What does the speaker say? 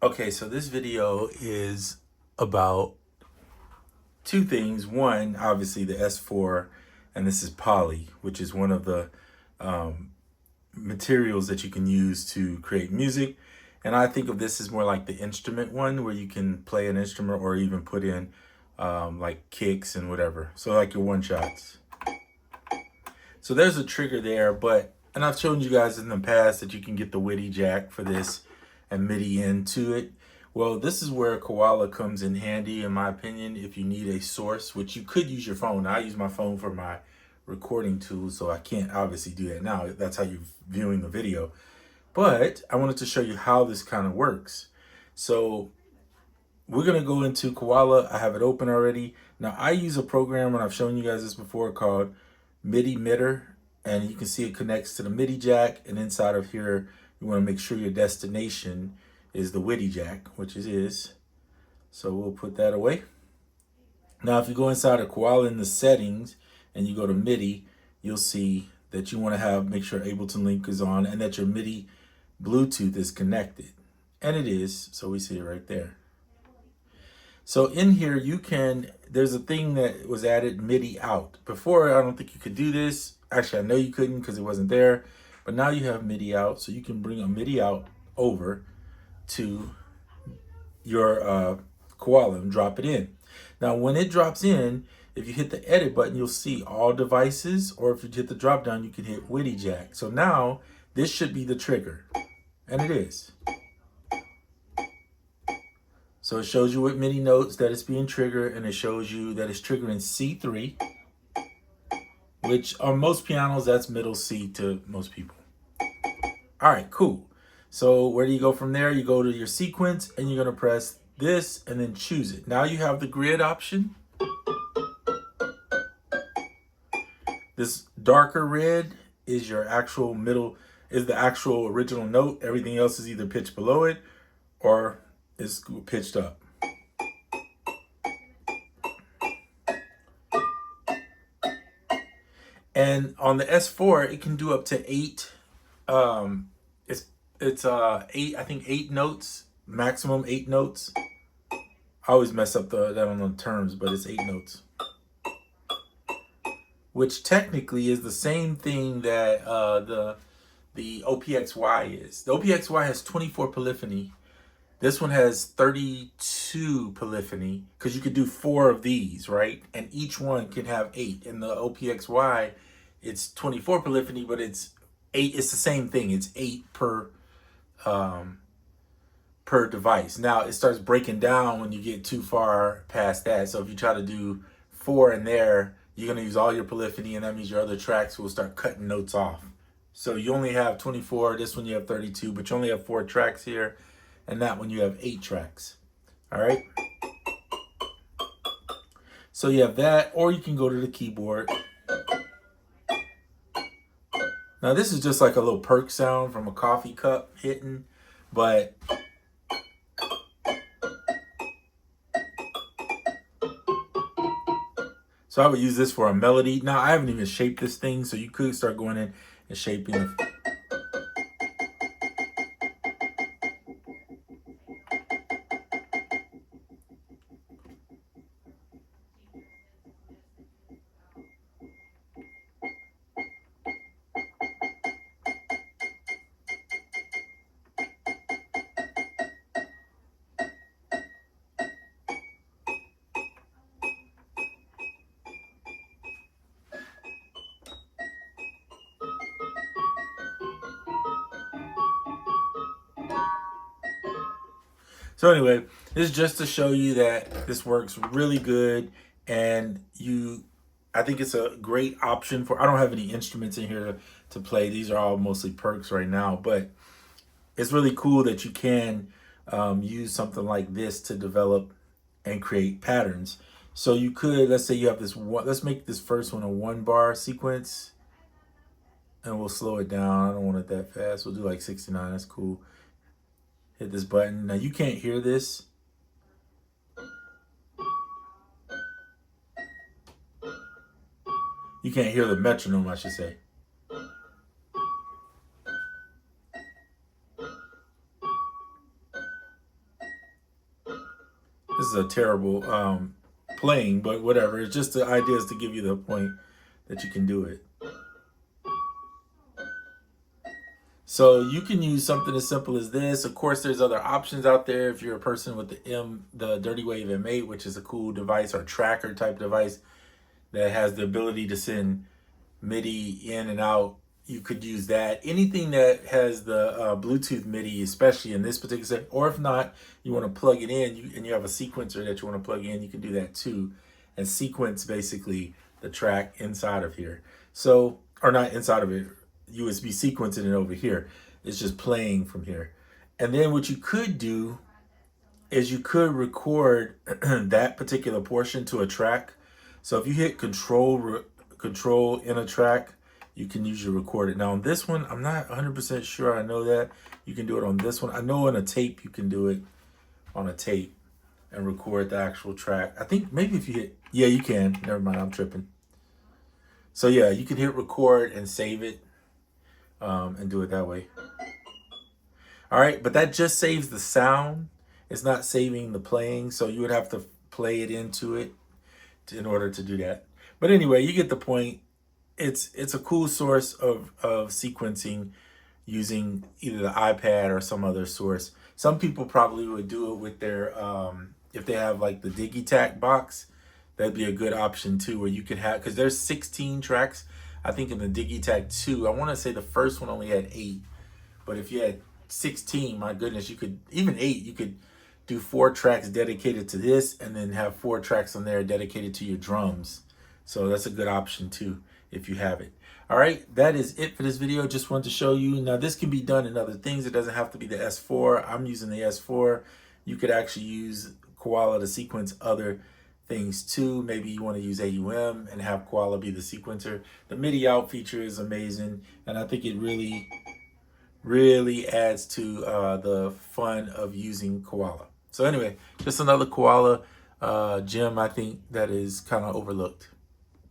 Okay, so this video is about two things. One, obviously the S4, and this is poly, which is one of the materials that you can use to create music. And I think of this as more like the instrument one, where you can play an instrument or even put in like kicks and whatever. So like your one shots. So there's a trigger there, and I've shown you guys in the past that you can get the Witty jack for this and MIDI into it. Well, this is where Koala comes in handy, in my opinion, if you need a source, which you could use your phone. I use my phone for my recording tools, so I can't obviously do that now. That's how you're viewing the video. But I wanted to show you how this kind of works. So we're going to go into Koala. I have it open already. Now, I use a program, and I've shown you guys this before, called Midi Mitter, and you can see it connects to the MIDI jack, and inside of here you want to make sure your destination is the Witty jack, which it is. So we'll put that away. Now if you go inside of Koala in the settings and you go to MIDI, you'll see that you want to make sure Ableton Link is on and that your MIDI Bluetooth is connected, and it is, so we see it right there. So in here, there's a thing that was added, Midi Out. Before, I don't think you could do this. Actually, I know you couldn't because it wasn't there. But now you have Midi Out, so you can bring a Midi Out over to your Koala and drop it in. Now, when it drops in, if you hit the edit button, you'll see all devices, or if you hit the drop down, you can hit Witty jack. So now, this should be the trigger, and it is. So it shows you with MIDI notes that it's being triggered, and it shows you that it's triggering C3, which on most pianos, that's middle C to most people. All right, cool. So where do you go from there? You go to your sequence, and you're gonna press this and then choose it. Now you have the grid option. This darker red is your actual is the actual original note. Everything else is either pitched below it or is pitched up. And on the S4, it can do up to 8. It's 8. I think 8 notes, maximum 8 notes. I always mess up that on the terms, but it's 8 notes, which technically is the same thing that the OPXY is. The OPXY has 24 polyphony. This one has 32 polyphony, because you could do 4 of these, right? And each one can have 8. In the OPXY, it's 24 polyphony, but it's 8. It's the same thing. It's 8 per device. Now it starts breaking down when you get too far past that. So if you try to do 4 in there, you're gonna use all your polyphony, and that means your other tracks will start cutting notes off. So you only have 24. This one you have 32, but you only have 4 tracks here. And that one you have 8 tracks. All right. So you have that, or you can go to the keyboard. Now this is just like a little perk sound from a coffee cup hitting, but so I would use this for a melody. Now I haven't even shaped this thing, so you could start going in and shaping the So anyway, this is just to show you that this works really good, and I think it's a great option I don't have any instruments in here to play. These are all mostly perks right now, but it's really cool that you can use something like this to develop and create patterns. So you could, let's say you have this one, let's make this first one a 1-bar sequence, and we'll slow it down. I don't want it that fast. We'll do like 69, that's cool. Hit this button. Now you can't hear this. You can't hear the metronome, I should say. This is a terrible playing, but whatever. It's just the idea is to give you the point that you can do it. So you can use something as simple as this. Of course, there's other options out there. If you're a person with the Dirty Wave M8, which is a cool device or tracker type device that has the ability to send MIDI in and out, you could use that. Anything that has the Bluetooth MIDI, especially in this particular set, or if not, you want to plug it in and you have a sequencer that you want to plug in, you can do that too, and sequence basically the track inside of here. So, or not inside of it, USB sequencing it over here. It's just playing from here. And then what you could do is you could record that particular portion to a track. So if you hit control in a track, you can usually record it. Now on this one, I'm not 100% sure I know that. You can do it on this one. I know on a tape, you can do it on a tape and record the actual track. I think maybe if you hit, yeah, you can. Never mind, I'm tripping. So yeah, you can hit record and save it and do it that way. All right, but that just saves the sound. It's not saving the playing, so you would have to play it into it in order to do that. But anyway, you get the point. It's a cool source of sequencing using either the iPad or some other source. Some people probably would do it with their, if they have like the Digitac box, that'd be a good option too, where you could have, because there's 16 tracks. I think in the Digitac 2, I want to say the first one only had 8. But if you had 16, my goodness, you could, even 8, you could do 4 tracks dedicated to this and then have 4 tracks on there dedicated to your drums. So that's a good option too, if you have it. All right, that is it for this video. Just wanted to show you. Now this can be done in other things. It doesn't have to be the S4. I'm using the S4. You could actually use Koala to sequence other things too. Maybe you want to use AUM and have Koala be the sequencer. The Midi Out feature is amazing, and I think it really adds to the fun of using Koala. So anyway, just another Koala gem I think that is kind of overlooked.